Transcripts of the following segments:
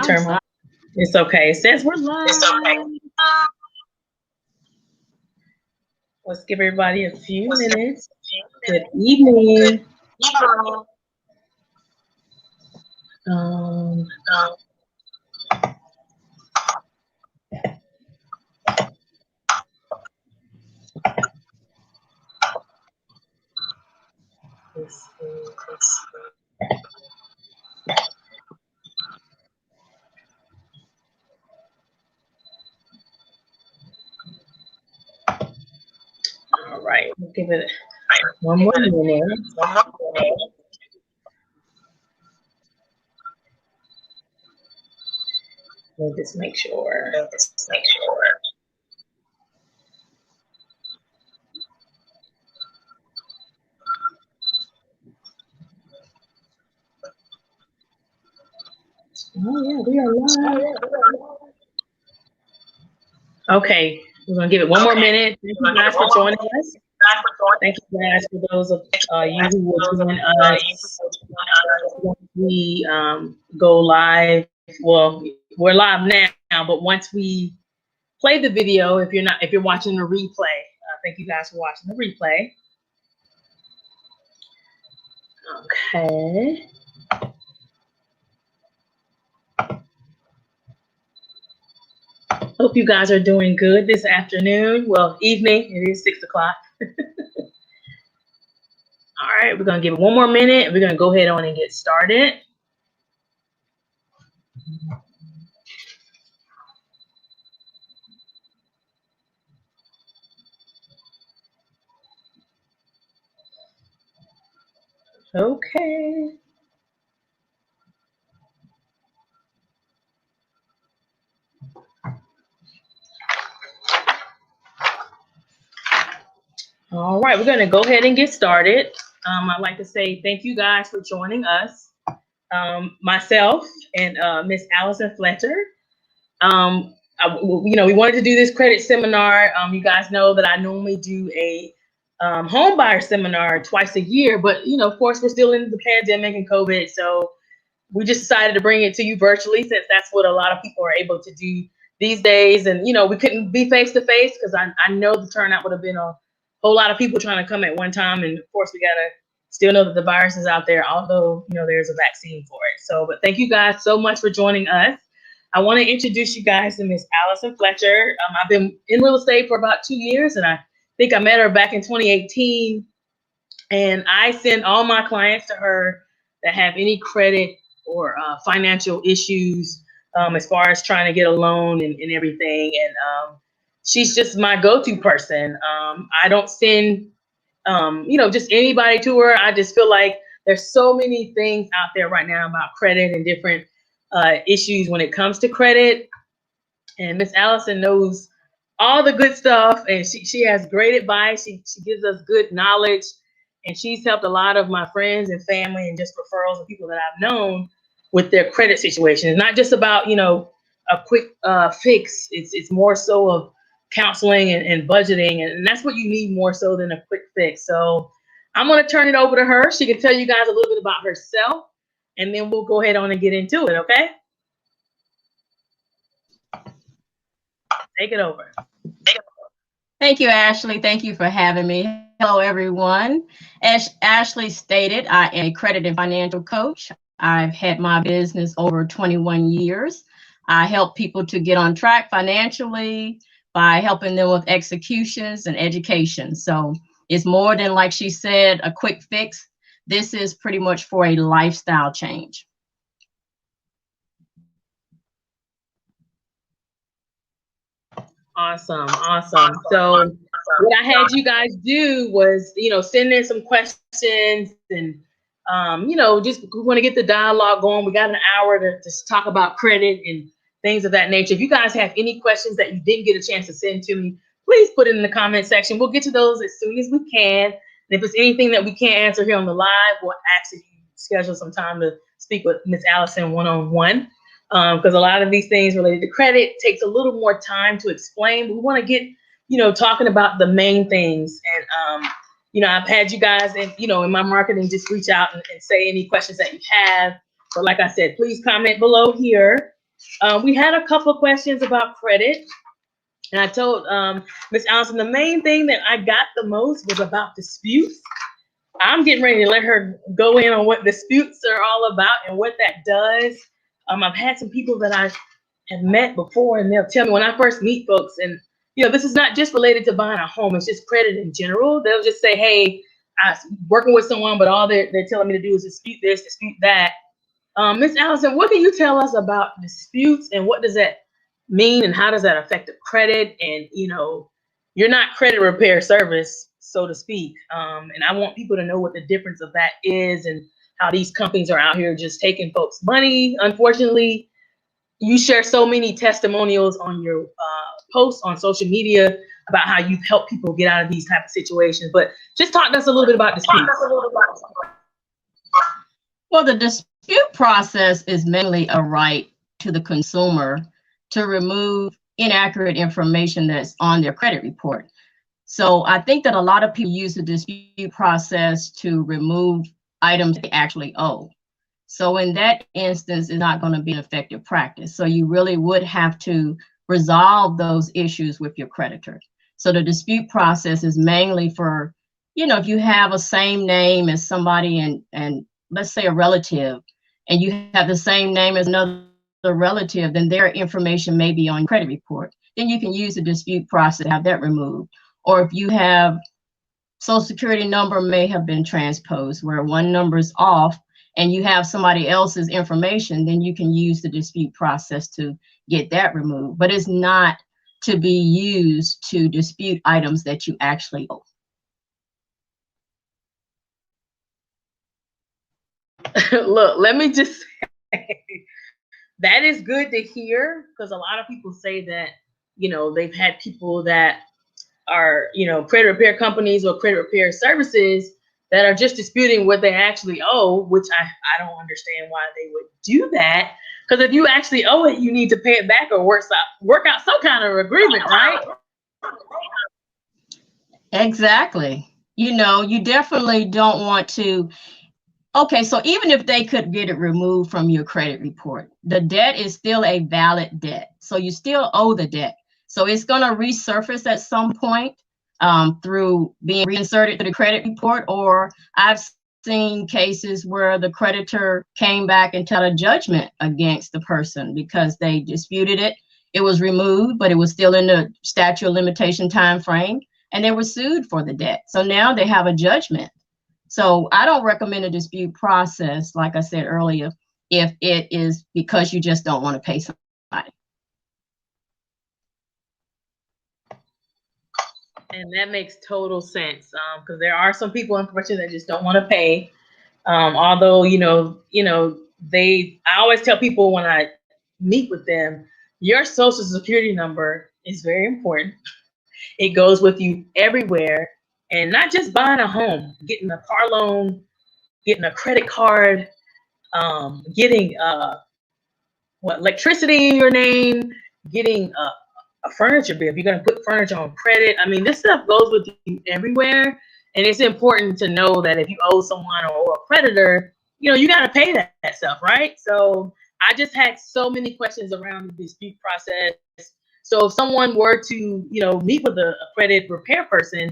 Turn. It's okay. It says we're live. It's okay. Let's give everybody a few minutes. Good evening. Um, let's see. All right, we'll give it one more minute. Let me just make sure. Oh yeah, we are live. Okay, we're gonna give it one more minute. Thank you guys for joining us. Thank you guys for those of you who will join us once we go live. Well, we're live now, but once we play the video, if you're watching the replay, thank you guys for watching the replay. Okay. Hope you guys are doing good this afternoon. Well, evening. It is 6 o'clock. All right, we're gonna give it one more minute. We're gonna go ahead on and get started. Okay. All right, we're gonna go ahead and get started. I'd like to say thank you guys for joining us. Myself and Miss Allison Fletcher. We wanted to do this credit seminar. You guys know that I normally do a home buyer seminar twice a year, but of course, we're still in the pandemic and COVID, so we just decided to bring it to you virtually since that's what a lot of people are able to do these days. And we couldn't be face to face because I know the turnout would have been a whole lot of people trying to come at one time. And of course, we gotta still know that the virus is out there, although there's a vaccine for it. So, but thank you guys so much for joining us. I want to introduce you guys to Miss Allison Fletcher. I've been in real estate for about 2 years, and I think I met her back in 2018. And I send all my clients to her that have any credit or financial issues as far as trying to get a loan and everything. And she's just my go-to person. I don't send, just anybody to her. I just feel like there's so many things out there right now about credit and different issues when it comes to credit. And Miss Allison knows all the good stuff, and she has great advice. She gives us good knowledge, and she's helped a lot of my friends and family and just referrals of people that I've known with their credit situation. It's not just about a quick fix. It's more so of counseling and budgeting, and that's what you need more so than a quick fix. So I'm going to turn it over to her. She can tell you guys a little bit about herself, and then we'll go ahead on and get into it. Okay? Take it over. Thank you, Ashley. Thank you for having me. Hello, everyone. As Ashley stated, I am a credit and financial coach. I've had my business over 21 years. I help people to get on track financially by helping them with executions and education. So it's more than, like she said, a quick fix. This is pretty much for a lifestyle change. Awesome. So what I had you guys do was, send in some questions and, just we want to get the dialogue going. We got an hour to just talk about credit and things of that nature. If you guys have any questions that you didn't get a chance to send to me, please put it in the comment section. We'll get to those as soon as we can. And if it's anything that we can't answer here on the live, we'll actually schedule some time to speak with Miss Allison one-on-one. Because a lot of these things related to credit takes a little more time to explain. But we want to get, talking about the main things. And, I've had you guys, in my marketing, just reach out and say any questions that you have. But like I said, please comment below here. We had a couple of questions about credit. And I told Miss Allison the main thing that I got the most was about disputes. I'm getting ready to let her go in on what disputes are all about and what that does. I've had some people that I have met before, and they'll tell me when I first meet folks, and this is not just related to buying a home; it's just credit in general. They'll just say, "Hey, I'm working with someone, but all they're telling me to do is dispute this, dispute that." Miss Allison, what can you tell us about disputes, and what does that mean, and how does that affect the credit? And you're not credit repair service, so to speak. And I want people to know what the difference of that is, and how these companies are out here just taking folks' money. Unfortunately, you share so many testimonials on your posts on social media about how you've helped people get out of these type of situations. But just talk to us a little bit about disputes. Well, the dispute process is mainly a right to the consumer to remove inaccurate information that's on their credit report. So I think that a lot of people use the dispute process to remove items they actually owe. So in that instance, it's not going to be an effective practice. So you really would have to resolve those issues with your creditor. So the dispute process is mainly for, if you have a same name as somebody and let's say a relative, and you have the same name as another relative, then their information may be on your credit report. Then you can use the dispute process to have that removed. Or if you have Social Security number may have been transposed where one number is off and you have somebody else's information, then you can use the dispute process to get that removed. But it's not to be used to dispute items that you actually owe. Look, let me just say, that is good to hear, because a lot of people say that, they've had people that are, credit repair companies or credit repair services that are just disputing what they actually owe, which I don't understand why they would do that. Because if you actually owe it, you need to pay it back or work out some kind of agreement, right? Exactly. You definitely don't want to. Okay, so even if they could get it removed from your credit report, the debt is still a valid debt. So you still owe the debt. So it's going to resurface at some point through being reinserted to the credit report. Or I've seen cases where the creditor came back and took a judgment against the person because they disputed it. It was removed, but it was still in the statute of limitation time frame, and they were sued for the debt. So now they have a judgment. So I don't recommend a dispute process, like I said earlier, if it is because you just don't want to pay somebody. And that makes total sense, because there are some people, unfortunately, that just don't want to pay. Although, I always tell people when I meet with them, your social security number is very important. It goes with you everywhere, and not just buying a home, getting a car loan, getting a credit card, getting electricity in your name, getting a furniture bill. If you're going to put furniture on credit, I mean, this stuff goes with you everywhere. And it's important to know that if you owe someone or a creditor, you got to pay that stuff, right? So I just had so many questions around the dispute process. So if someone were to, meet with a credit repair person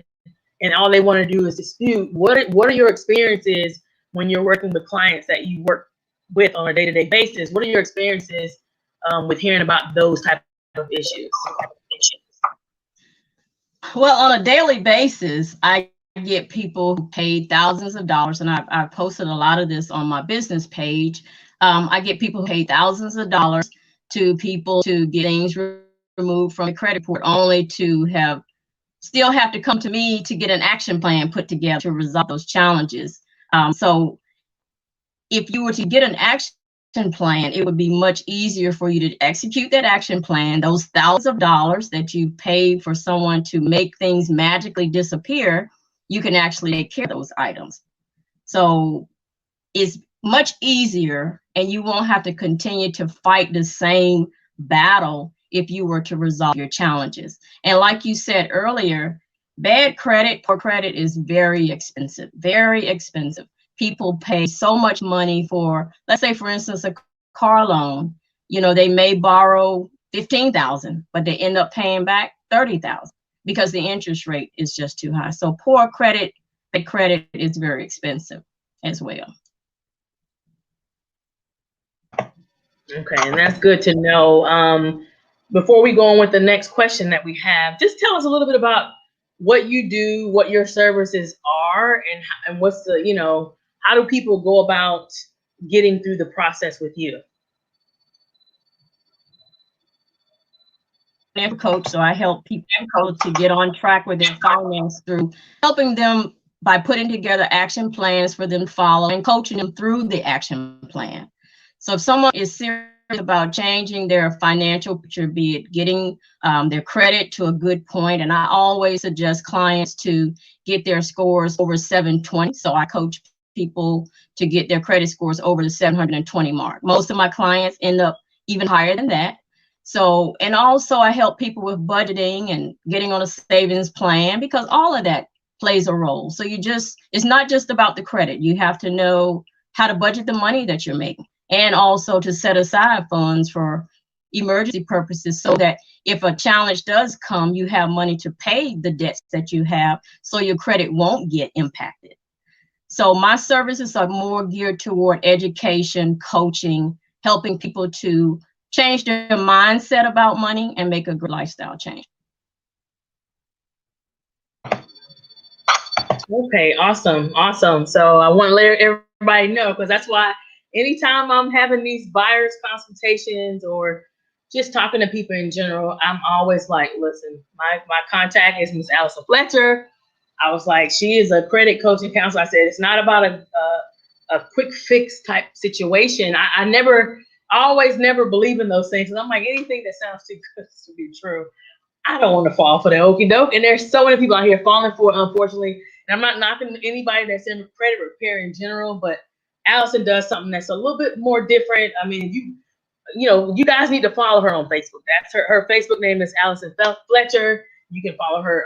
and all they want to do is dispute, what are your experiences when you're working with clients that you work with on a day-to-day basis? What are your experiences with hearing about those type of issues? Well, on a daily basis, I get people who paid thousands of dollars, and I've posted a lot of this on my business page. I get people who pay thousands of dollars to people to get things removed from the credit report, only to still have to come to me to get an action plan put together to resolve those challenges. So if you were to get an action plan, it would be much easier for you to execute that action plan. Those thousands of dollars that you paid for someone to make things magically disappear, you can actually take care of those items. So it's much easier, and you won't have to continue to fight the same battle if you were to resolve your challenges. And like you said earlier, bad credit, poor credit is very expensive, very expensive. People pay so much money for, let's say, for instance, a car loan. they may borrow $15,000, but they end up paying back $30,000 because the interest rate is just too high. So poor credit is very expensive as well. Okay, and that's good to know. Before we go on with the next question that we have, just tell us a little bit about what you do, what your services are, and what's the, how do people go about getting through the process with you? I'm a coach, so I help people to get on track with their finance through helping them by putting together action plans for them to follow and coaching them through the action plan. So if someone is serious about changing their financial picture, be it getting their credit to a good point, and I always suggest clients to get their scores over 720. So I coach people to get their credit scores over the 720 mark. Most of my clients end up even higher than that. So, and also I help people with budgeting and getting on a savings plan, because all of that plays a role. So it's not just about the credit. You have to know how to budget the money that you're making, and also to set aside funds for emergency purposes, so that if a challenge does come, you have money to pay the debts that you have, so your credit won't get impacted. So my services are more geared toward education, coaching, helping people to change their mindset about money and make a good lifestyle change. Okay, awesome. So I want to let everybody know, because that's why anytime I'm having these buyers consultations or just talking to people in general, I'm always like, listen, my contact is Miss Allison Fletcher. I was like, she is a credit coaching counselor. I said, it's not about a quick fix type situation. I always never believe in those things. And I'm like, anything that sounds too good to be true, I don't want to fall for the okie doke. And there's so many people out here falling for it, unfortunately. And I'm not knocking anybody that's in credit repair in general, but Allison does something that's a little bit more different. I mean, you guys need to follow her on Facebook. That's her Facebook name is Allison Fletcher. You can follow her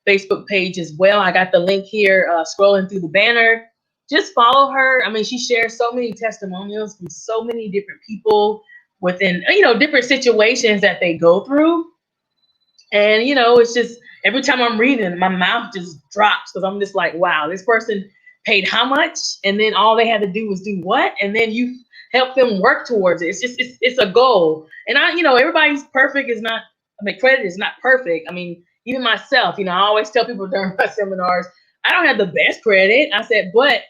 Facebook page as well. I got the link here, scrolling through the banner. Just follow her. I mean, she shares so many testimonials from so many different people within, different situations that they go through. And, it's just every time I'm reading, my mouth just drops, because I'm just like, wow, this person paid how much? And then all they had to do was do what? And then you help them work towards it. It's a goal. And everybody's perfect is not, credit is not perfect. I mean, even myself, I always tell people during my seminars, I don't have the best credit. I said, but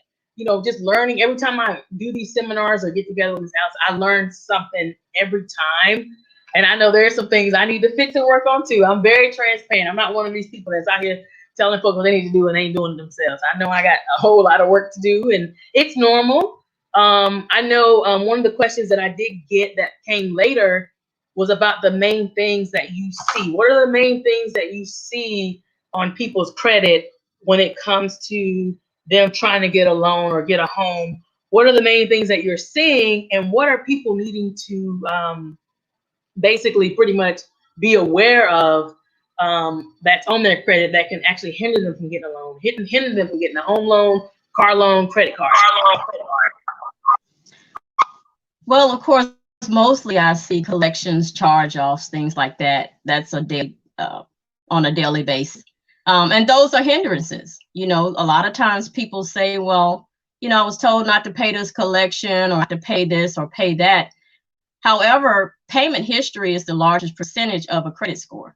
just learning every time I do these seminars or get together with Miss Allison, I learn something every time. And I know there's some things I need to fix and work on too. I'm very transparent. I'm not one of these people that's out here telling folks what they need to do and they ain't doing it themselves. I know I got a whole lot of work to do, and it's normal. I know one of the questions that I did get that came later was about the main things that you see. What are the main things that you see on people's credit when it comes to them trying to get a loan or get a home? What are the main things that you're seeing, and what are people needing to basically pretty much be aware of that's on their credit that can actually hinder them from getting a loan, hinder them from getting a home loan, car loan, credit card? Well, of course, mostly I see collections, charge-offs, things like that. That's on a daily basis. And those are hindrances. A lot of times people say, well, I was told not to pay this collection, or not to pay this or pay that. However, payment history is the largest percentage of a credit score.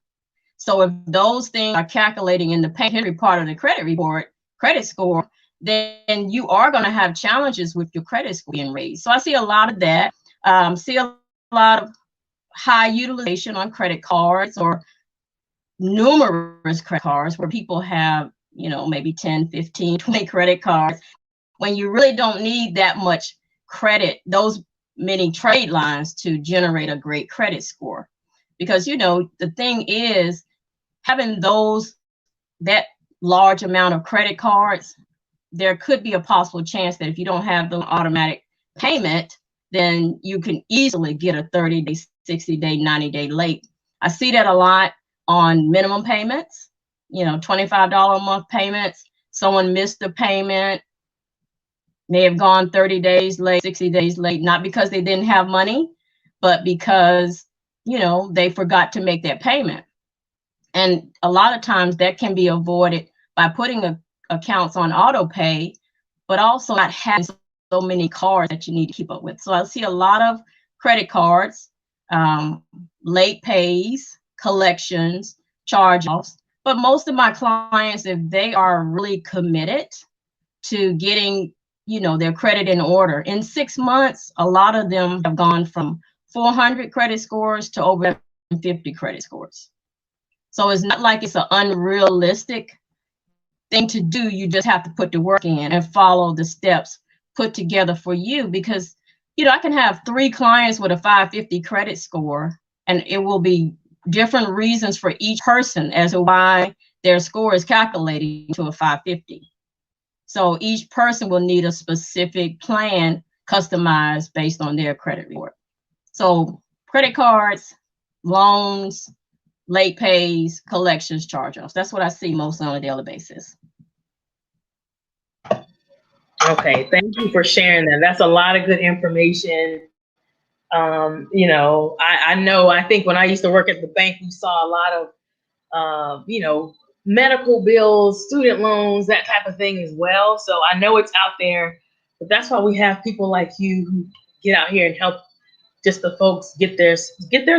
So if those things are calculating in the payment history part of the credit score, then you are going to have challenges with your credit score being raised. So I see a lot of that. See a lot of high utilization on credit cards, or numerous credit cards where people have, maybe 10, 15, 20 credit cards, when you really don't need that much credit, those many trade lines, to generate a great credit score. Because, the thing is, having that large amount of credit cards, there could be a possible chance that if you don't have the automatic payment, then you can easily get a 30-day, 60-day, 90-day late. I see that a lot on minimum payments, $25 a month payments. Someone missed the payment, may have gone 30 days late, 60 days late, not because they didn't have money, but because, they forgot to make that payment. And a lot of times that can be avoided by putting accounts on auto pay, but also not having so many cards that you need to keep up with. So I see a lot of credit cards, late pays, collections, charge-offs. But most of my clients, if they are really committed to getting, their credit in order, in 6 months, a lot of them have gone from 400 credit scores to over 50 credit scores. So it's not like it's an unrealistic thing to do. You just have to put the work in and follow the steps put together for you, because, I can have 3 clients with a 550 credit score, and it will be different reasons for each person as to why their score is calculated to a 550. So each person will need a specific plan customized based on their credit report. So credit cards, loans, late pays, collections, charge-offs. That's what I see mostly on a daily basis. Okay, thank you for sharing that. That's a lot of good information. I think when I used to work at the bank, we saw a lot of, medical bills, student loans, that type of thing as well. So I know it's out there, but that's why we have people like you who get out here and help just the folks get their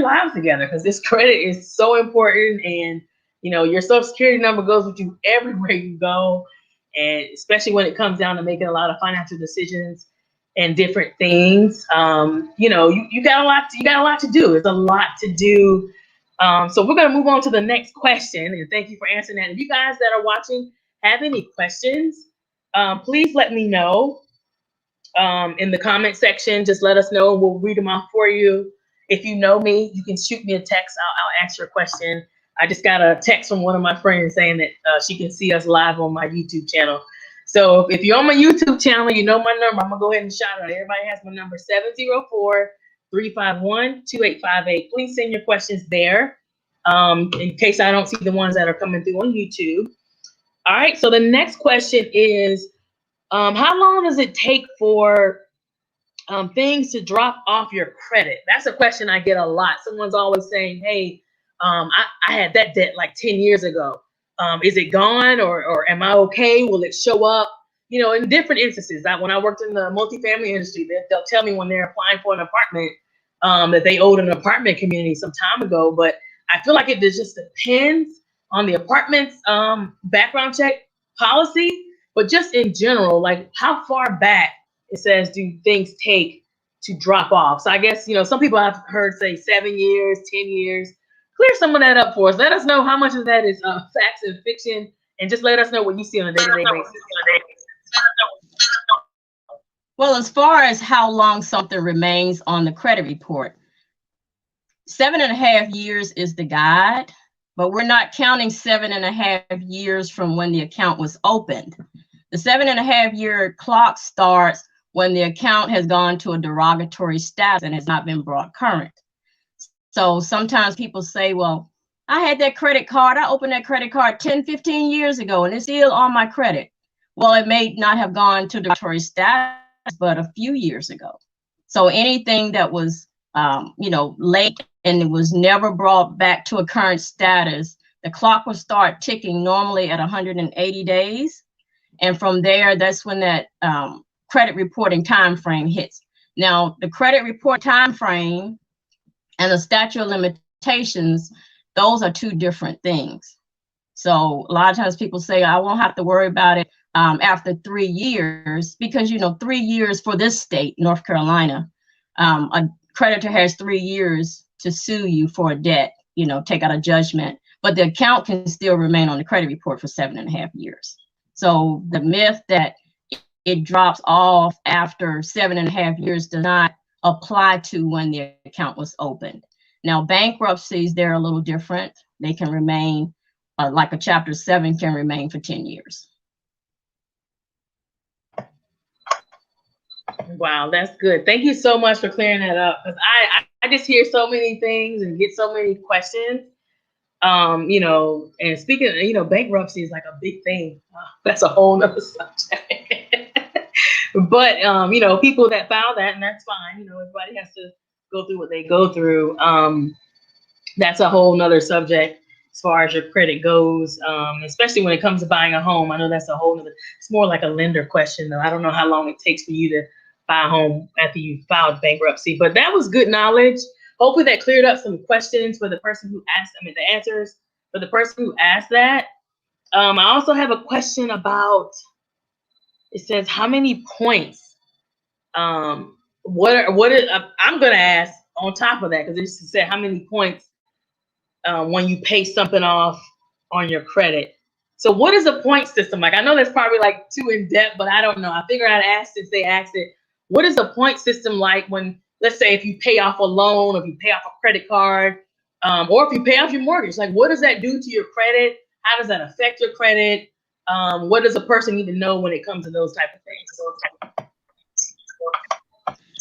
lives together, because this credit is so important. And your social security number goes with you everywhere you go, and especially when it comes down to making a lot of financial decisions and different things. You got a lot to do. It's a lot to do. So we're going to move on to the next question, and thank you for answering that. If you guys that are watching have any questions, please let me know in the comment section. Just let us know. We'll read them off for you. If you know me, you can shoot me a text. I'll answer a question. I just got a text from one of my friends saying that she can see us live on my YouTube channel. So if you're on my YouTube channel, you know my number. I'm going to go ahead and shout out. Everybody has my number, 704-351-2858. Please send your questions there in case I don't see the ones that are coming through on YouTube. All right, so the next question is, how long does it take for things to drop off your credit? That's a question I get a lot. Someone's always saying, hey, I had that debt like 10 years ago. Is it gone, or am I okay? Will it show up? In different instances. When I worked in the multifamily industry, they'll tell me when they're applying for an apartment that they owed an apartment community some time ago. But I feel like it just depends on the apartment's background check policy. But just in general, like how far back, it says, do things take to drop off? So I guess, some people I've heard say 7 years, 10 years. Clear some of that up for us. Let us know how much of that is facts and fiction, and just let us know what you see on a day-to-day basis. Well, as far as how long something remains on the credit report, 7.5 years is the guide, but we're not counting 7.5 years from when the account was opened. The 7.5 year clock starts when the account has gone to a derogatory status and has not been brought current. So sometimes people say, well, I had that credit card. I opened that credit card 10, 15 years ago, and it's still on my credit. Well, it may not have gone to derogatory status, but a few years ago. So anything that was, late and it was never brought back to a current status, the clock will start ticking normally at 180 days. And from there, that's when that credit reporting time frame hits. Now, the credit report time frame and the statute of limitations, those are two different things. So a lot of times people say, I won't have to worry about it after 3 years, because, 3 years for this state, North Carolina, a creditor has 3 years to sue you for a debt, take out a judgment, but the account can still remain on the credit report for 7.5 years. So the myth that it drops off after 7.5 years does not apply to when the account was opened. Now, bankruptcies, they're a little different. They can remain, like a Chapter 7 can remain for 10 years. Wow, that's good. Thank you so much for clearing that up, because I just hear so many things and get so many questions. And speaking of, bankruptcy is like a big thing. That's a whole nother subject. But, people that file that, and that's fine. Everybody has to go through what they go through. That's a whole nother subject as far as your credit goes, especially when it comes to buying a home. I know that's a whole nother, it's more like a lender question though. I don't know how long it takes for you to buy a home after you filed bankruptcy, but that was good knowledge. Hopefully that cleared up some questions for the person who asked, the answers for the person who asked that. I also have a question about, it says, how many points, I'm going to ask on top of that, because it just said how many points when you pay something off on your credit. So what is a point system like? I know that's probably like too in depth, but I don't know. I figured I'd ask since they asked it. What is a point system like when, let's say, if you pay off a loan, or if you pay off a credit card, or if you pay off your mortgage? Like, what does that do to your credit? How does that affect your credit? What does a person need to know when it comes to those type of things?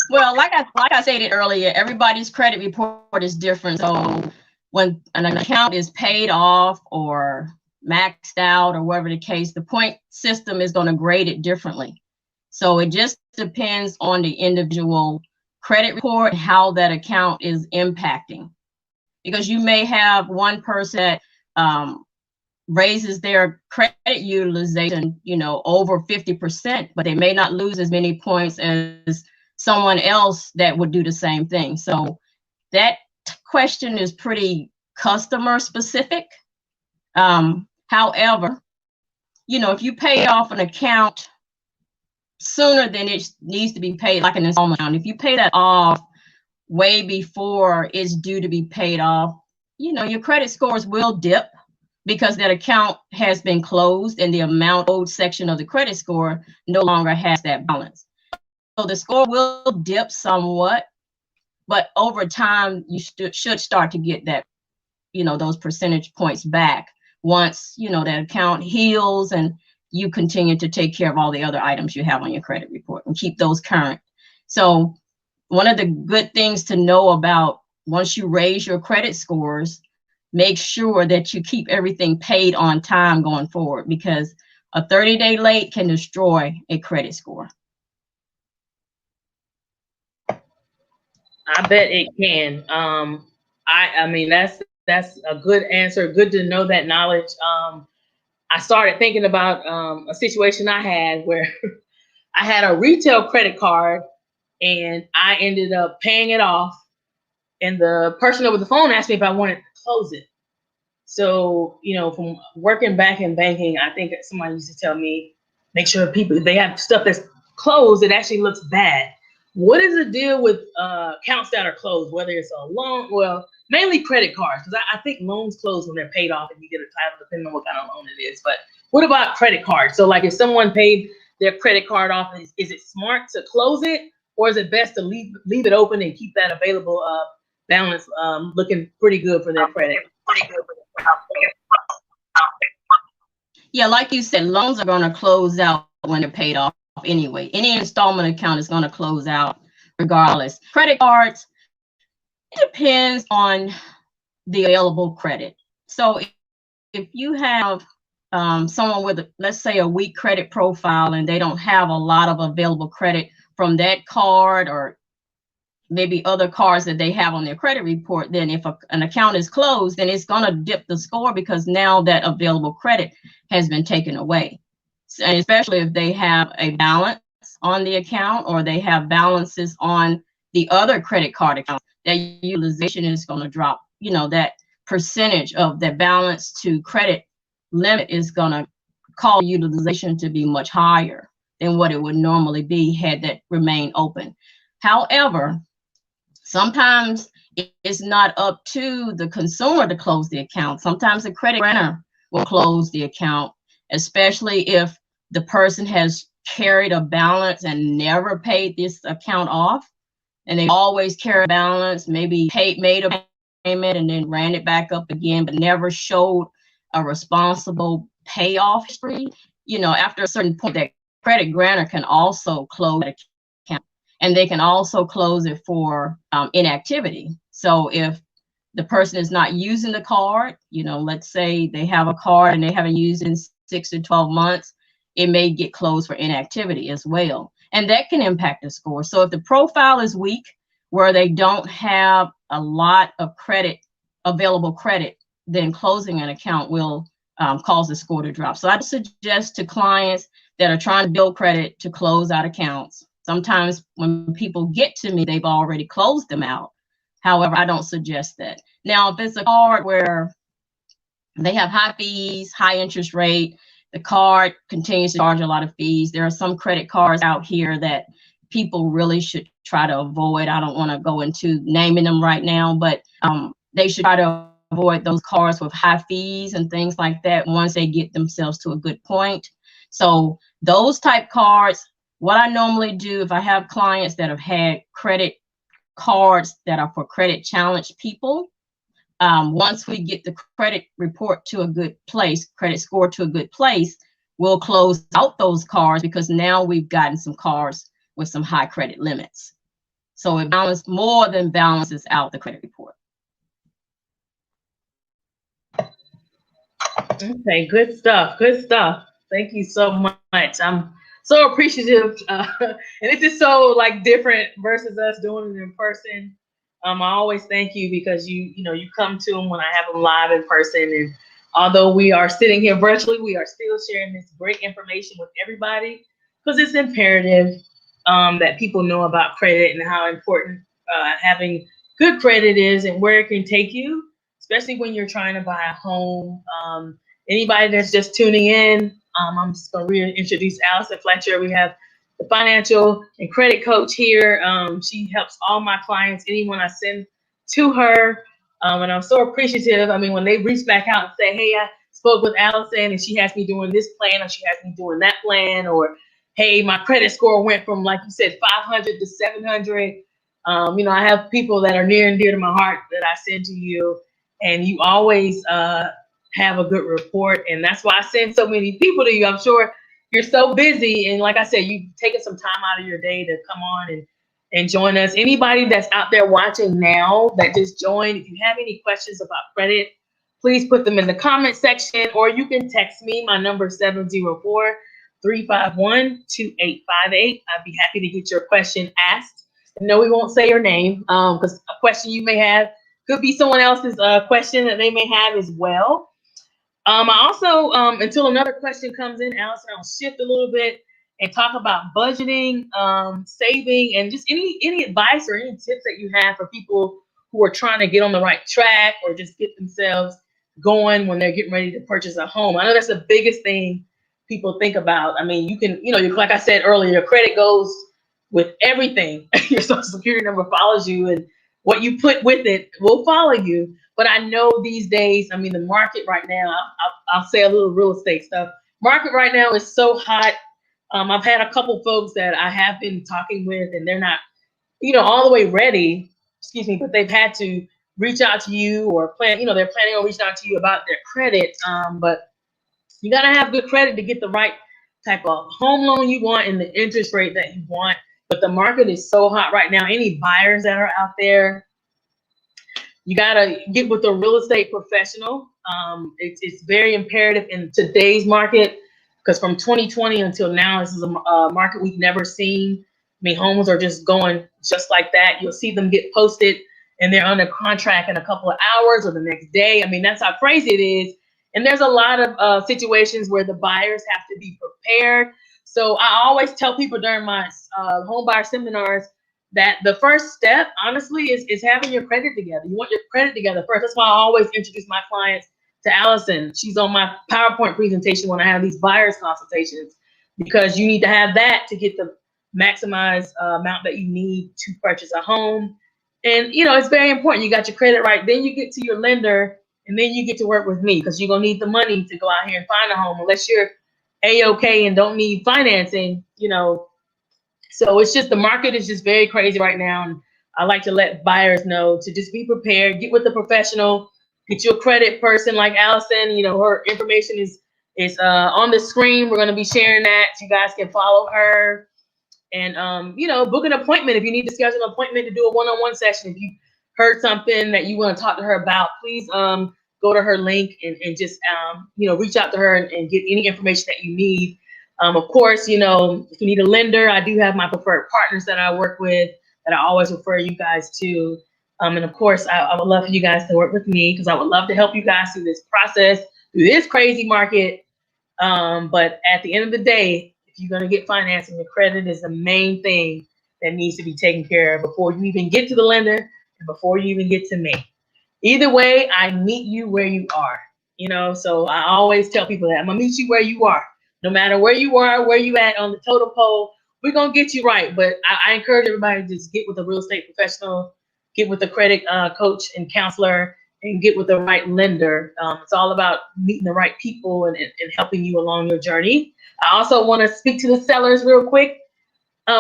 Well, like I stated earlier, everybody's credit report is different. So when an account is paid off or maxed out or whatever the case, the point system is going to grade it differently. So it just depends on the individual credit report, how that account is impacting. Because you may have one person that raises their credit utilization, over 50%, but they may not lose as many points as someone else that would do the same thing. So that question is pretty customer specific. However, if you pay off an account sooner than it needs to be paid, like an installment account, if you pay that off way before it's due to be paid off, your credit scores will dip because that account has been closed and the amount owed section of the credit score no longer has that balance. So the score will dip somewhat, but over time you should start to get that, those percentage points back once, that account heals and you continue to take care of all the other items you have on your credit report and keep those current. So one of the good things to know about, once you raise your credit scores, make sure that you keep everything paid on time going forward, because a 30-day late can destroy a credit score. I bet it can. I mean, that's a good answer. Good to know that knowledge. I started thinking about a situation I had where I had a retail credit card and I ended up paying it off, and the person over the phone asked me if I wanted to close it. So, from working back in banking, I think somebody used to tell me, make sure people, if they have stuff that's closed, it actually looks bad. What is the deal with accounts that are closed, whether it's a loan, well, mainly credit cards, because I think loans close when they're paid off and you get a title depending on what kind of loan it is. But what about credit cards? So like if someone paid their credit card off, is it smart to close it, or is it best to leave it open and keep that available balance looking pretty good for their credit? Yeah, like you said, loans are going to close out when they're paid off anyway. Any installment account is going to close out regardless. Credit cards, it depends on the available credit. So if you have someone with, let's say, a weak credit profile and they don't have a lot of available credit from that card or maybe other cards that they have on their credit report, then if an account is closed, then it's going to dip the score because now that available credit has been taken away. And especially if they have a balance on the account or they have balances on the other credit card accounts, that utilization is going to drop. That percentage of the balance to credit limit is going to cause utilization to be much higher than what it would normally be had that remained open. However, sometimes it's not up to the consumer to close the account. Sometimes the credit grantor will close the account, especially if the person has carried a balance and never paid this account off, and they always carry a balance, maybe made a payment and then ran it back up again, but never showed a responsible payoff history. After a certain point, that credit grantor can also close that account, and they can also close it for inactivity. So if the person is not using the card, let's say they have a card and they haven't used it in 6 to 12 months, it may get closed for inactivity as well. And that can impact the score. So if the profile is weak, where they don't have a lot of credit, available credit, then closing an account will cause the score to drop. So I suggest to clients that are trying to build credit to close out accounts. Sometimes when people get to me, they've already closed them out. However, I don't suggest that. Now, if it's a card where they have high fees, high interest rate, the card continues to charge a lot of fees. There are some credit cards out here that people really should try to avoid. I don't want to go into naming them right now, but they should try to avoid those cards with high fees and things like that once they get themselves to a good point. So those type cards, what I normally do if I have clients that have had credit cards that are for credit challenged people, once we get the credit report to a good place, credit score to a good place, we'll close out those cards because now we've gotten some cards with some high credit limits. So it more than balances out the credit report. Okay, good stuff. Good stuff. Thank you so much. I'm so appreciative, and it's just so like different versus us doing it in person. I always thank you because you come to them when I have them live in person, and although we are sitting here virtually, we are still sharing this great information with everybody because it's imperative that people know about credit and how important having good credit is and where it can take you, especially when you're trying to buy a home. Anybody that's just tuning in, I'm just going to reintroduce Allison Fletcher. We have the financial and credit coach here. She helps all my clients, anyone I send to her. And I'm so appreciative. I mean, when they reach back out and say, hey, I spoke with Allison and she has me doing this plan or she has me doing that plan, or hey, my credit score went from, like you said, 500 to 700. I have people that are near and dear to my heart that I send to you, and you always have a good report. And that's why I send so many people to you. I'm sure you're so busy. And like I said, you've taken some time out of your day to come on and join us. Anybody that's out there watching now that just joined, if you have any questions about credit, please put them in the comment section, or you can text me. My number is 704-351-2858. I'd be happy to get your question asked. No, we won't say your name because a question you may have could be someone else's question that they may have as well. I also, until another question comes in, Allison, I'll shift a little bit and talk about budgeting, saving, and just any advice or any tips that you have for people who are trying to get on the right track or just get themselves going when they're getting ready to purchase a home. I know that's the biggest thing people think about. I mean, you can, like I said earlier, your credit goes with everything. Your social security number follows you, and what you put with it will follow you. But I know these days, I mean, the market right now, I'll say a little real estate stuff. Market right now is so hot. I've had a couple folks that I have been talking with, and they're not, all the way ready, excuse me, but they've had to reach out to you or they're planning on reaching out to you about their credit. But you got to have good credit to get the right type of home loan you want and the interest rate that you want. But the market is so hot right now. Any buyers that are out there, you got to get with a real estate professional. It's very imperative in today's market because from 2020 until now, this is a market we've never seen. I mean, homes are just going just like that. You'll see them get posted and they're under contract in a couple of hours or the next day. I mean, that's how crazy it is. And there's a lot of situations where the buyers have to be prepared. So I always tell people during my home buyer seminars that the first step, honestly, is having your credit together. You want your credit together first. That's why I always introduce my clients to Allison. She's on my PowerPoint presentation when I have these buyers consultations, because you need to have that to get the maximized amount that you need to purchase a home. And, it's very important. You got your credit right. Then you get to your lender, and then you get to work with me because you're going to need the money to go out here and find a home unless you're A-OK and don't need financing, So it's just the market is just very crazy right now. And I like to let buyers know to just be prepared, get with a professional, get you a credit person like Allison. Her information is on the screen. We're going to be sharing that. You guys can follow her and, book an appointment. If you need to schedule an appointment to do a one-on-one session, if you heard something that you want to talk to her about, please go to her link and just, reach out to her and get any information that you need. Of course, if you need a lender, I do have my preferred partners that I work with that I always refer you guys to. And of course, I would love for you guys to work with me because I would love to help you guys through this process, through this crazy market. But at the end of the day, if you're going to get financing, your credit is the main thing that needs to be taken care of before you even get to the lender and before you even get to me. Either way, I meet you where you are. So I always tell people that I'm gonna meet you where you are. No matter where you are, where you at on the totem pole, we're gonna get you right. But I encourage everybody to just get with a real estate professional, get with a credit coach and counselor, and get with the right lender. It's all about meeting the right people and helping you along your journey. I also want to speak to the sellers real quick.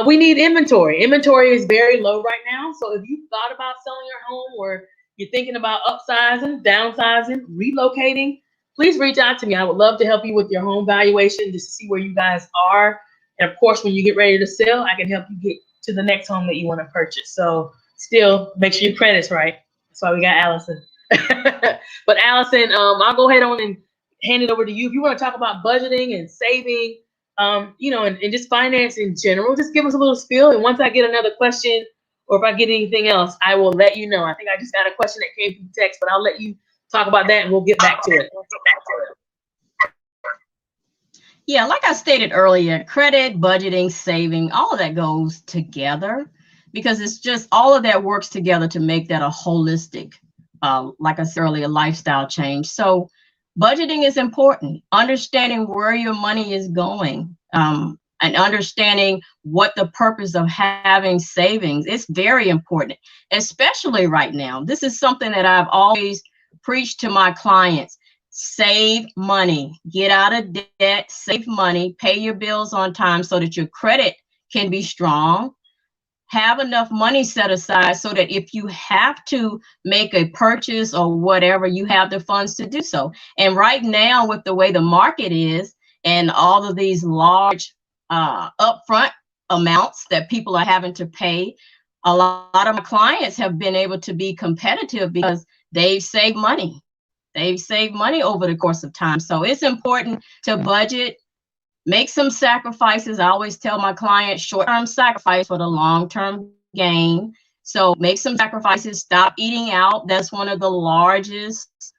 We need inventory. Inventory is very low right now. So if you thought about selling your home or you're thinking about upsizing, downsizing, relocating, please reach out to me. I would love to help you with your home valuation just to see where you guys are. And of course, when you get ready to sell, I can help you get to the next home that you want to purchase. So still make sure your credit's right. That's why we got Allison. But Allison, I'll go ahead on and hand it over to you. If you want to talk about budgeting and saving, and just finance in general, just give us a little spiel. And once I get another question, or if I get anything else, I will let you know. I think I just got a question that came through text, but I'll let you talk about that and we'll get back to it. Yeah, like I stated earlier, credit, budgeting, saving, all of that goes together because it's just all of that works together to make that a holistic, like I said earlier, lifestyle change. So budgeting is important. Understanding where your money is going, and understanding what the purpose of having savings is very important, especially right now. This is something that I've always preached to my clients. Save money, get out of debt, save money, pay your bills on time so that your credit can be strong. Have enough money set aside so that if you have to make a purchase or whatever, you have the funds to do so. And right now, with the way the market is and all of these large upfront amounts that people are having to pay, a lot of my clients have been able to be competitive because they've saved money. They've saved money over the course of time. So it's important to budget, make some sacrifices. I always tell my clients short-term sacrifice for the long-term gain. So make some sacrifices, stop eating out. That's one of the largest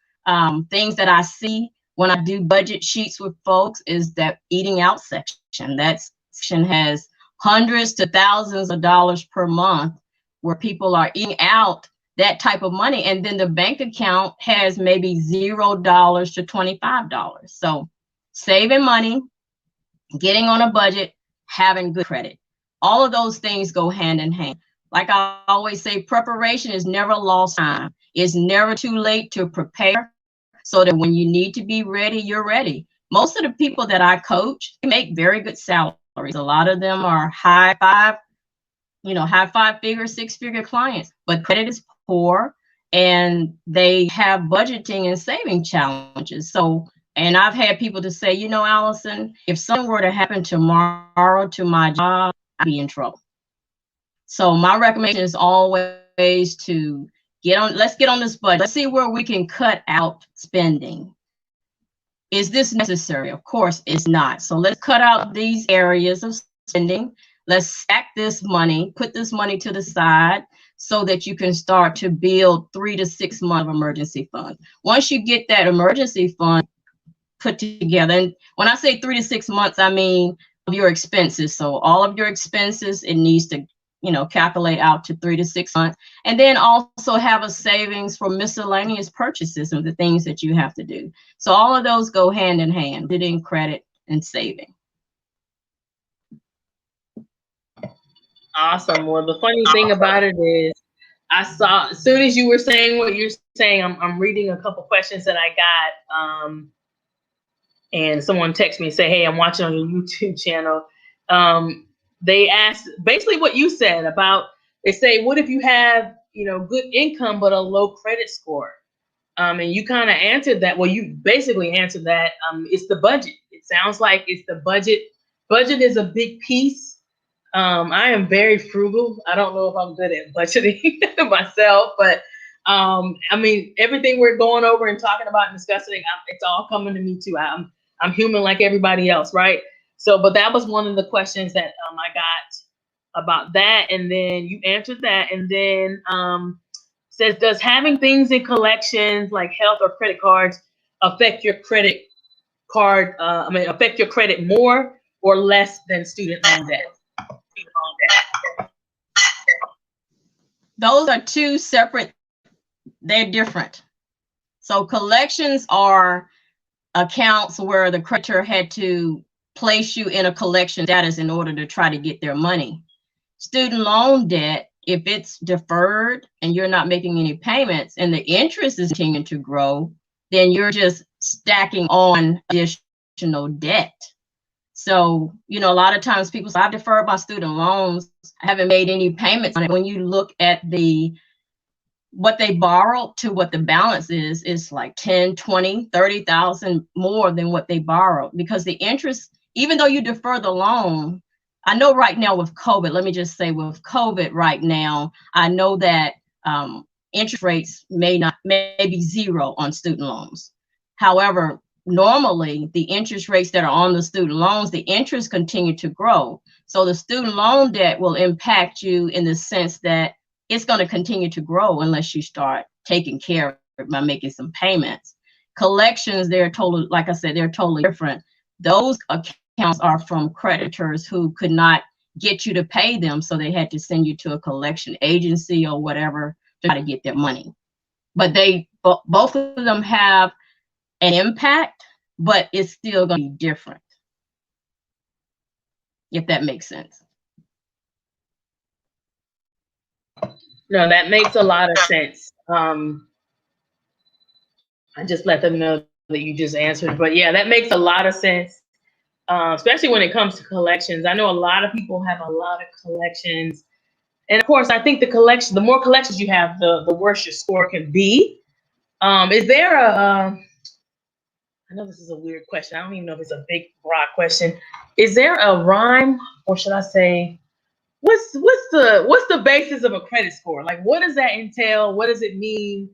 things that I see when I do budget sheets with folks is that eating out section. That section has hundreds to thousands of dollars per month where people are eating out that type of money. And then the bank account has maybe $0 to $25. So saving money, getting on a budget, having good credit. All of those things go hand in hand. Like I always say, preparation is never lost time. It's never too late to prepare so that when you need to be ready, you're ready. Most of the people that I coach, they make very good salaries. A lot of them are high five-figure, six-figure clients, but credit is poor and they have budgeting and saving challenges. So, and I've had people to say, Allison, if something were to happen tomorrow to my job, I'd be in trouble. So my recommendation is always to let's get on this budget. Let's see where we can cut out spending. Is this necessary? Of course it's not. So let's cut out these areas of spending. Let's stack this money, put this money to the side so that you can start to build 3 to 6 month emergency fund. Once you get that emergency fund put together, and when I say 3 to 6 months, I mean your expenses. So all of your expenses, it needs to, calculate out to 3 to 6 months. And then also have a savings for miscellaneous purchases and the things that you have to do. So all of those go hand in hand, budgeting, credit, and saving. Awesome. Well, the funny thing about it is I saw, as soon as you were saying what you're saying, I'm reading a couple questions that I got. And someone texted me and say, hey, I'm watching on your YouTube channel. They asked basically what you said about, they say, what if you have, good income, but a low credit score? And you kind of answered that. Well, you basically answered that. It's the budget. It sounds like it's the budget. Budget is a big piece. I am very frugal. I don't know if I'm good at budgeting myself, but everything we're going over and talking about and discussing, it's all coming to me too. I'm human like everybody else, right? So, but that was one of the questions that I got about that, and then you answered that, and then says, does having things in collections like health or credit cards affect your credit card? Affect your credit more or less than student loan debt? Those are two separate, they're different. So collections are accounts where the creditor had to place you in a collection status in order to try to get their money. Student loan debt, if it's deferred and you're not making any payments and the interest is continuing to grow, then you're just stacking on additional debt. So, a lot of times people say, I've deferred my student loans, I haven't made any payments on it. When you look at what they borrowed to what the balance is, it's like 10, 20, 30,000 more than what they borrowed, because the interest, even though you defer the loan, I know right now with COVID, let me just say with COVID right now, I know that interest rates may be zero on student loans. However, normally the interest rates that are on the student loans, the interest continue to grow. So the student loan debt will impact you in the sense that it's going to continue to grow unless you start taking care of it by making some payments. Collections, they're totally, like I said, they're totally different. Those accounts are from creditors who could not get you to pay them, so they had to send you to a collection agency or whatever to try to get their money. But both of them have an impact, but it's still going to be different, if that makes sense. No, that makes a lot of sense. I just let them know that you just answered, but yeah, that makes a lot of sense, especially when it comes to collections. I know a lot of people have a lot of collections, and of course, I think the more collections you have, the worse your score can be. Is there I know this is a weird question. I don't even know if it's a big, broad question. Is there a rhyme, or should I say, what's the basis of a credit score? Like, what does that entail? What does it mean?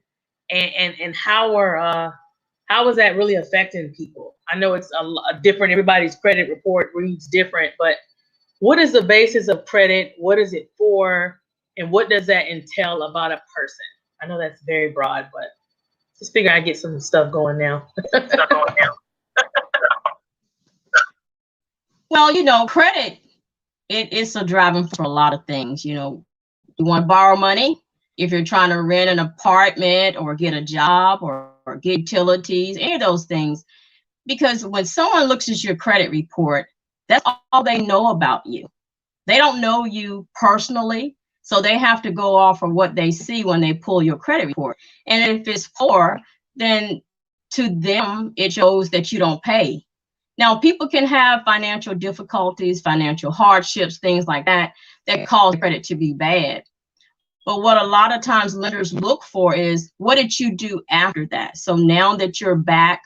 And how is that really affecting people? I know it's a different, everybody's credit report reads different, but what is the basis of credit? What is it for? And what does that entail about a person? I know that's very broad, but just figure I'd get some stuff going now. Well, credit, it's a driving force for a lot of things. You want to borrow money if you're trying to rent an apartment or get a job or get utilities, any of those things. Because when someone looks at your credit report, that's all they know about you. They don't know you personally, so they have to go off of what they see when they pull your credit report. And if it's poor, then to them, it shows that you don't pay. Now, people can have financial difficulties, financial hardships, things like that cause credit to be bad. But what a lot of times lenders look for is, what did you do after that? So now that you're back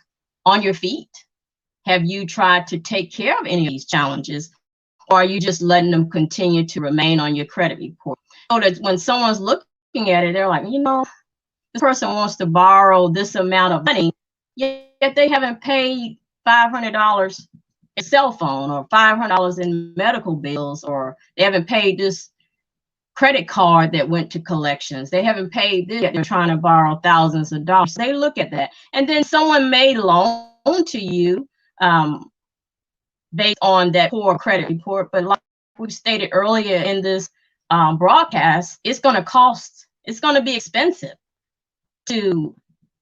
on your feet, have you tried to take care of any of these challenges? Or are you just letting them continue to remain on your credit report? So that when someone's looking at it, they're like, this person wants to borrow this amount of money, yet they haven't paid $500 in cell phone or $500 in medical bills, or they haven't paid this credit card that went to collections. They haven't paid this, yet they're trying to borrow thousands of dollars. They look at that. And then someone made a loan to you based on that poor credit report. But like we stated earlier in this broadcast, it's going to be expensive to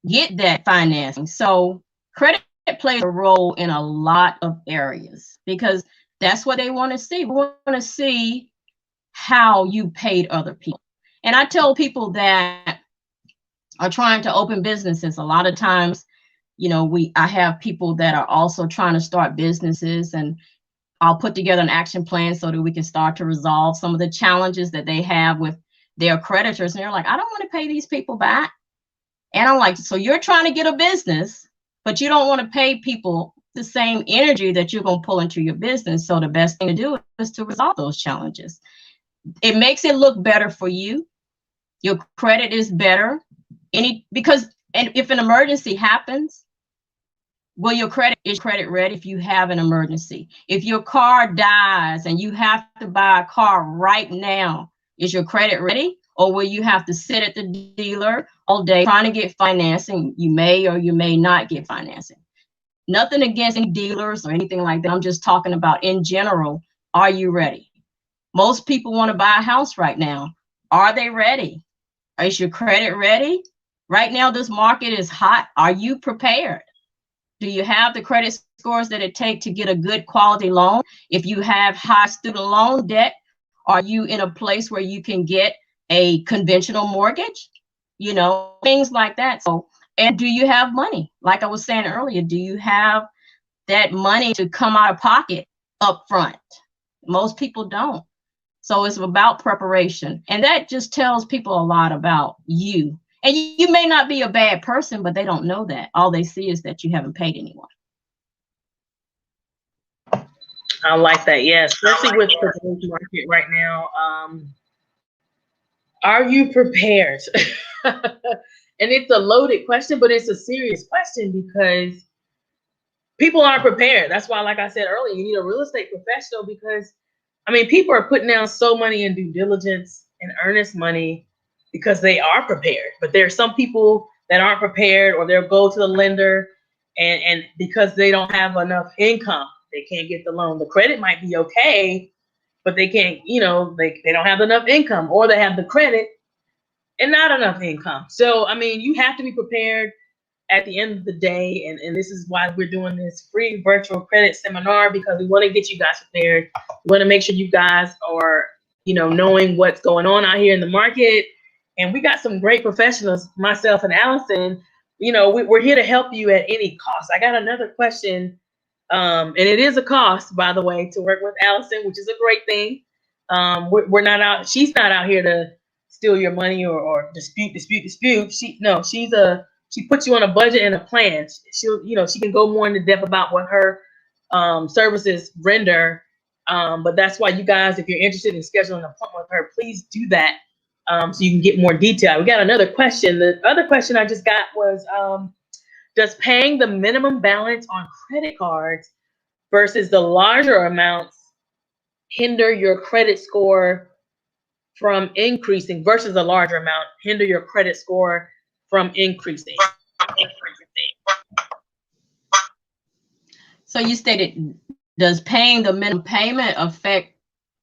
get that financing. So credit plays a role in a lot of areas, because that's what they want to see. We want to see how you paid other people. And I tell people that are trying to open businesses, a lot of times, I have people that are also trying to start businesses, and I'll put together an action plan so that we can start to resolve some of the challenges that they have with their creditors. And they're like, I don't want to pay these people back. And I'm like, so you're trying to get a business, but you don't want to pay people the same energy that you're going to pull into your business. So the best thing to do is to resolve those challenges. It makes it look better for you. Your credit is better. Because if an emergency happens, Is credit ready if you have an emergency? If your car dies and you have to buy a car right now, is your credit ready? Or will you have to sit at the dealer all day trying to get financing? You may or you may not get financing. Nothing against any dealers or anything like that. I'm just talking about in general. Are you ready? Most people want to buy a house right now. Are they ready? Is your credit ready? Right now, this market is hot. Are you prepared? Do you have the credit scores that it takes to get a good quality loan? If you have high student loan debt, are you in a place where you can get a conventional mortgage? You know, things like that. So, and do you have money? Like I was saying earlier, do you have that money to come out of pocket up front? Most people don't. So it's about preparation. And that just tells people a lot about you. And you may not be a bad person, but they don't know that. All they see is that you haven't paid anyone. I like that. Yeah, especially with the market right now. Are you prepared? And it's a loaded question, but it's a serious question because people aren't prepared. That's why, like I said earlier, you need a real estate professional because, I mean, people are putting down so money in due diligence and earnest money because they are prepared. But there are some people that aren't prepared, or they'll go to the lender and because they don't have enough income, they can't get the loan. The credit might be okay, but they can't, you know, they don't have enough income, or they have the credit and not enough income. So, I mean, you have to be prepared at the end of the day. And this is why we're doing this free virtual credit seminar, because we want to get you guys prepared. We want to make sure you guys are, you know, knowing what's going on out here in the market. And we got some great professionals, myself and Allison. You know, we're here to help you at any cost. I got another question. And it is a cost, by the way, to work with Allison, which is a great thing. We're not out. She's not out here to steal your money or dispute. She puts you on a budget and a plan. She can go more into depth about what her services render. But that's why you guys, if you're interested in scheduling an appointment with her, please do that so you can get more detail. We got another question. The other question I just got was, does paying the minimum balance on credit cards versus the larger amounts hinder your credit score from increasing versus a larger amount hinder your credit score from increasing? So you stated, does paying the minimum payment affect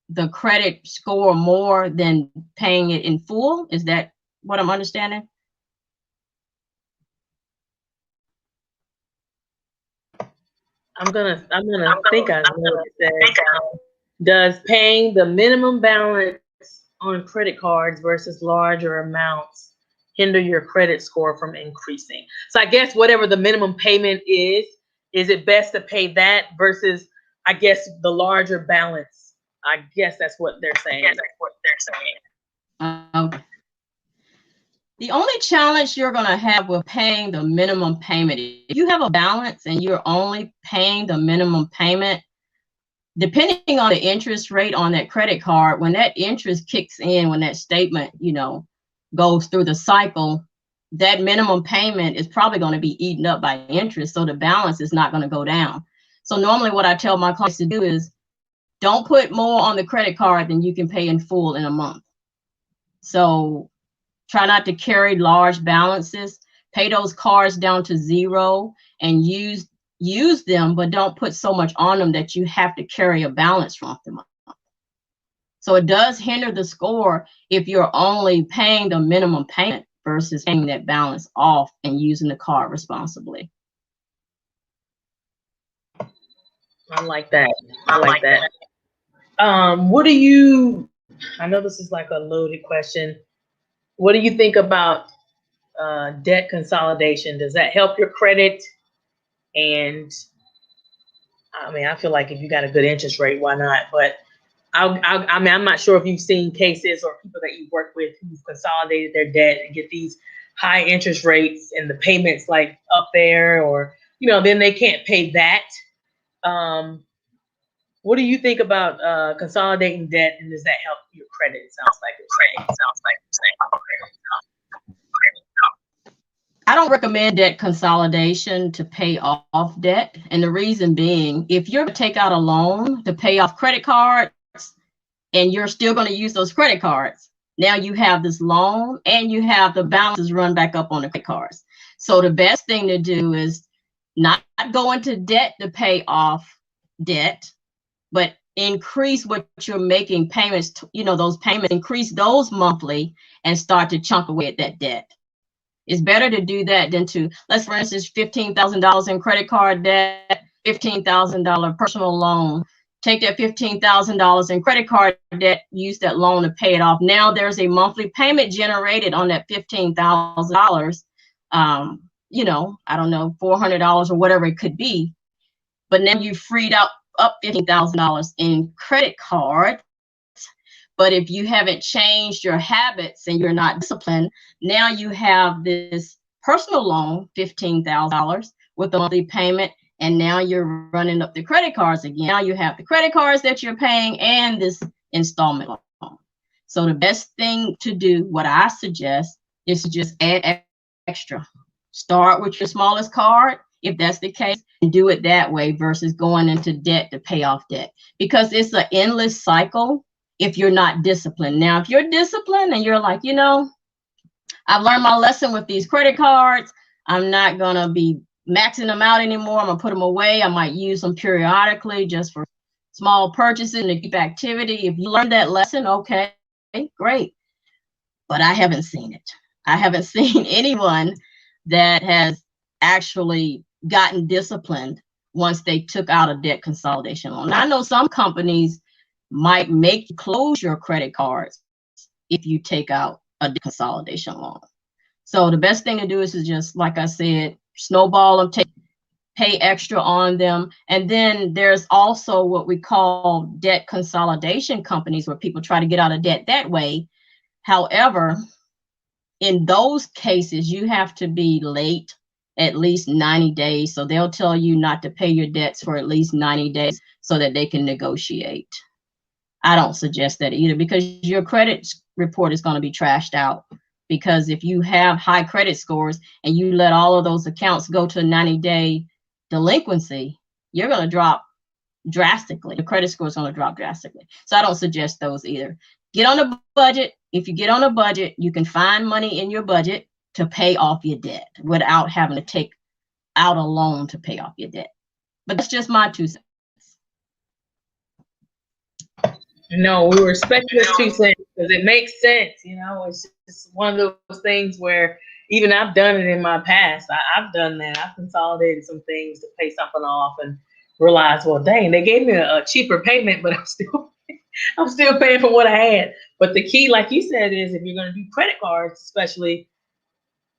the credit score more than paying it in full? Is that what I'm understanding? I'm gonna think I know what it says. Does paying the minimum balance on credit cards versus larger amounts hinder your credit score from increasing? So I guess whatever the minimum payment is it best to pay that versus, I guess, the larger balance? I guess that's what they're saying. Okay. The only challenge you're going to have with paying the minimum payment, if you have a balance and you're only paying the minimum payment, depending on the interest rate on that credit card, when that interest kicks in, when that statement, goes through the cycle, that minimum payment is probably going to be eaten up by interest. So the balance is not going to go down. So normally what I tell my clients to do is don't put more on the credit card than you can pay in full in a month. So try not to carry large balances, pay those cards down to zero and use them, but don't put so much on them that you have to carry a balance from them. So it does hinder the score if you're only paying the minimum payment versus paying that balance off and using the card responsibly. I like that. I know this is like a loaded question. What do you think about debt consolidation? Does that help your credit? And I mean, I feel like if you got a good interest rate, why not? But I mean, I'm not sure if you've seen cases or people that you work with who've consolidated their debt and get these high interest rates and the payments like up there, or then they can't pay that. What do you think about consolidating debt, and does that help your credit? It sounds like you're saying. I don't recommend debt consolidation to pay off debt. And the reason being, if you're going to take out a loan to pay off credit cards and you're still going to use those credit cards, now you have this loan and you have the balances run back up on the credit cards. So the best thing to do is not go into debt to pay off debt, but increase what you're making payments, those payments, increase those monthly and start to chunk away at that debt. It's better to do that than to, let's for instance, $15,000 in credit card debt, $15,000 personal loan. Take that $15,000 in credit card debt, use that loan to pay it off. Now there's a monthly payment generated on that $15,000. I don't know, $400 or whatever it could be. But now you freed up $15,000 in credit card. But if you haven't changed your habits and you're not disciplined, now you have this personal loan, $15,000 with a monthly payment, and now you're running up the credit cards again. Now you have the credit cards that you're paying and this installment loan. So the best thing to do, what I suggest, is to just add extra. Start with your smallest card, if that's the case, and do it that way versus going into debt to pay off debt, because it's an endless cycle if you're not disciplined. Now, if you're disciplined and you're like, I've learned my lesson with these credit cards, I'm not going to be maxing them out anymore. I'm going to put them away. I might use them periodically just for small purchases and to keep activity. If you learned that lesson, okay, great. But I haven't seen it. I haven't seen anyone that has actually gotten disciplined once they took out a debt consolidation loan. Now, I know some companies might make you close your credit cards if you take out a debt consolidation loan. So the best thing to do is to just, like I said, snowball them, pay extra on them. And then there's also what we call debt consolidation companies where people try to get out of debt that way. However, in those cases, you have to be late at least 90 days. So they'll tell you not to pay your debts for at least 90 days so that they can negotiate. I don't suggest that either, because your credit report is going to be trashed out. Because if you have high credit scores and you let all of those accounts go to a 90-day delinquency, you're going to drop drastically. The credit score is going to drop drastically. So I don't suggest those either. Get on a budget. If you get on a budget, you can find money in your budget to pay off your debt without having to take out a loan to pay off your debt. But that's just my 2 cents. No, we respect your 2 cents because it makes sense. It's just one of those things where even I've done it in my past. I've done that. I've consolidated some things to pay something off and realized, well, dang, they gave me a cheaper payment, but I'm still paying for what I had. But the key, like you said, is if you're going to do credit cards, especially,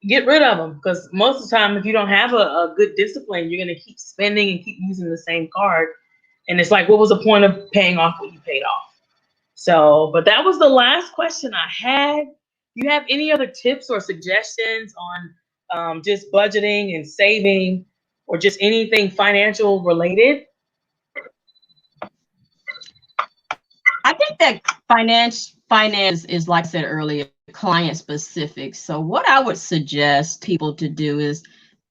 get rid of them, because most of the time, if you don't have a good discipline, you're going to keep spending and keep using the same card. And it's like, what was the point of paying off what you paid off? So, but that was the last question I had. Do you have any other tips or suggestions on just budgeting and saving, or just anything financial related? I think that finance is, like I said earlier, client specific. So what I would suggest people to do is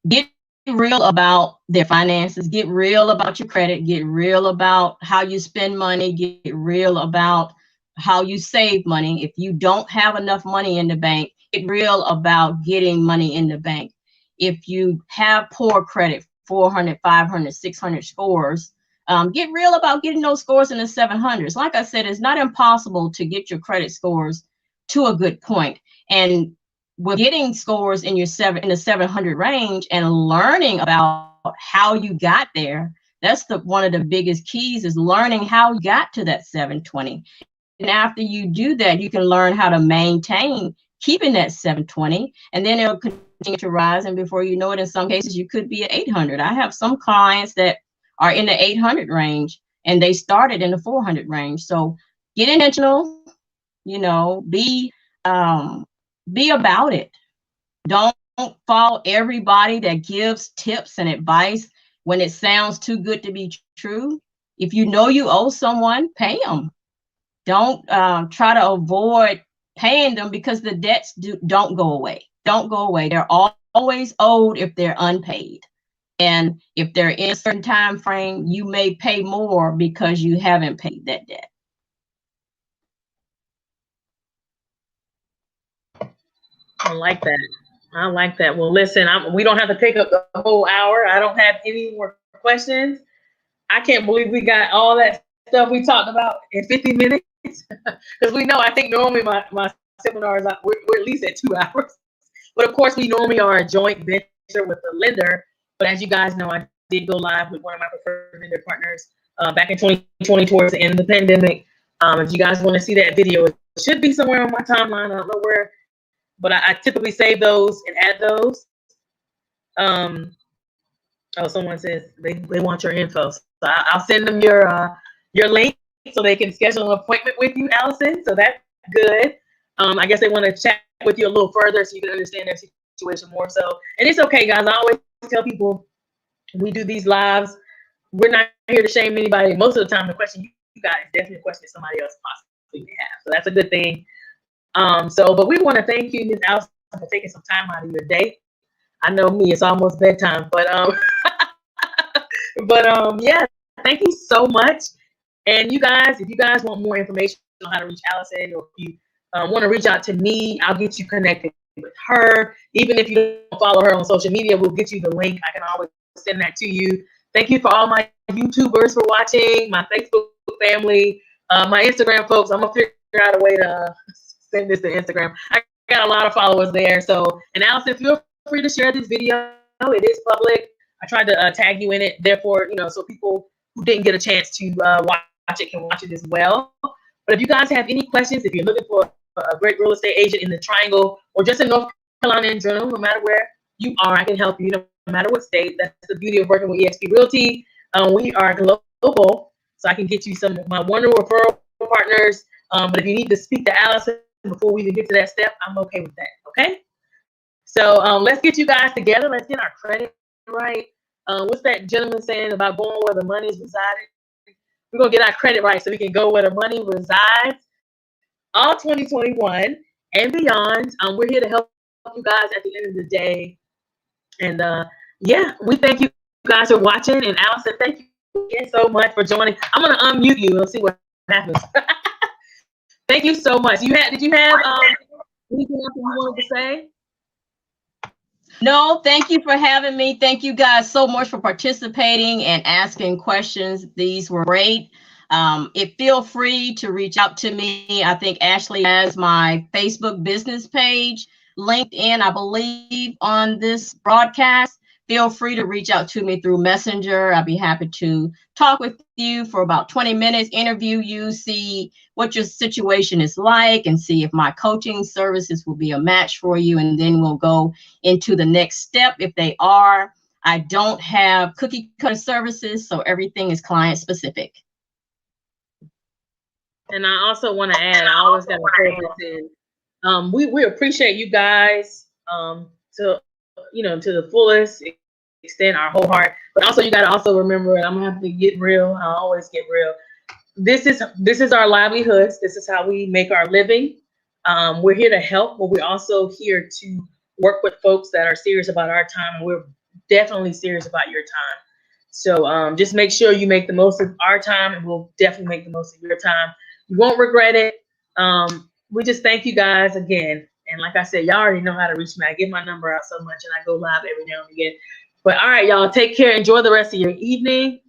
get real about their finances, get real about your credit, get real about how you spend money, get real about how you save money. If you don't have enough money in the bank, get real about getting money in the bank. If you have poor credit, 400, 500, 600 scores, get real about getting those scores in the 700s. Like I said, it's not impossible to get your credit scores to a good point. And with getting scores in the 700 range and learning about how you got there, that's one of the biggest keys, is learning how you got to that 720. And after you do that, you can learn how to maintain keeping that 720, and then it'll continue to rise. And before you know it, in some cases, you could be at 800. I have some clients that are in the 800 range and they started in the 400 range. So get intentional, be about it. Don't follow everybody that gives tips and advice when it sounds too good to be true. If you know you owe someone, pay them. Don't try to avoid paying them, because the debts don't go away. Don't go away. They're always owed if they're unpaid. And if they're in a certain time frame, you may pay more because you haven't paid that debt. I like that. I like that. Well, listen, we don't have to take up the whole hour. I don't have any more questions. I can't believe we got all that stuff we talked about in 50 minutes. Because we know, I think normally my seminars, we're at least at 2 hours. But of course, we normally are a joint venture with the lender. But as you guys know, I did go live with one of my preferred vendor partners back in 2020 towards the end of the pandemic. If you guys want to see that video, it should be somewhere on my timeline. I don't know where, but I typically save those and add those. Oh, someone says they want your info. So I'll send them your link so they can schedule an appointment with you, Allison. So that's good. I guess they want to chat with you a little further so you can understand their situation more. So, and it's okay, guys. I always tell people we do these lives. We're not here to shame anybody. Most of the time, the question you got is definitely a question that somebody else possibly may have. So that's a good thing. But we want to thank you, Ms. Allison, for taking some time out of your day. I know me, it's almost bedtime, but yeah, thank you so much. And you guys, if you guys want more information on how to reach Allison, or if you want to reach out to me, I'll get you connected with her. Even if you don't follow her on social media, we'll get you the link. I can always send that to you. Thank you for all my YouTubers for watching, my Facebook family, my Instagram folks. I'm gonna figure out a way to send this to Instagram. I got a lot of followers there. So, and Allison, feel free to share this video. It is public. I tried to tag you in it. Therefore, so people who didn't get a chance to watch it can watch it as well. But if you guys have any questions, if you're looking for a great real estate agent in the Triangle or just in North Carolina in general, no matter where you are, I can help you no matter what state. That's the beauty of working with eXp Realty. We are global, so I can get you some of my wonderful referral partners. But if you need to speak to Allison before we even get to that step, I'm okay with that. Okay. So let's get you guys together. Let's get our credit right. What's that gentleman saying about going where the money is residing? We're going to get our credit right so we can go where the money resides. All 2021 and beyond. We're here to help you guys at the end of the day. And yeah, we thank you guys for watching. And Allison, thank you again so much for joining. I'm going to unmute you. We'll see what happens. Thank you so much. Did you have anything else you wanted to say? No, thank you for having me. Thank you guys so much for participating and asking questions. These were great. Feel free to reach out to me. I think Ashley has my Facebook business page linked in, I believe, on this broadcast. Feel free to reach out to me through Messenger. I'll be happy to talk with you for about 20 minutes, interview you, see what your situation is like, and see if my coaching services will be a match for you. And then we'll go into the next step if they are. I don't have cookie cutter services, so everything is client specific. And I also want to add, I always got to throw this in. We appreciate you guys to the fullest extent, our whole heart. But also, you got to also remember, and I'm gonna have to get real. I always get real. This is our livelihoods. This is how we make our living. We're here to help, but we're also here to work with folks that are serious about our time, and we're definitely serious about your time. So just make sure you make the most of our time, and we'll definitely make the most of your time. You won't regret it. We just thank you guys again. And like I said, y'all already know how to reach me. I give my number out so much, and I go live every now and again. But all right, y'all, take care. Enjoy the rest of your evening.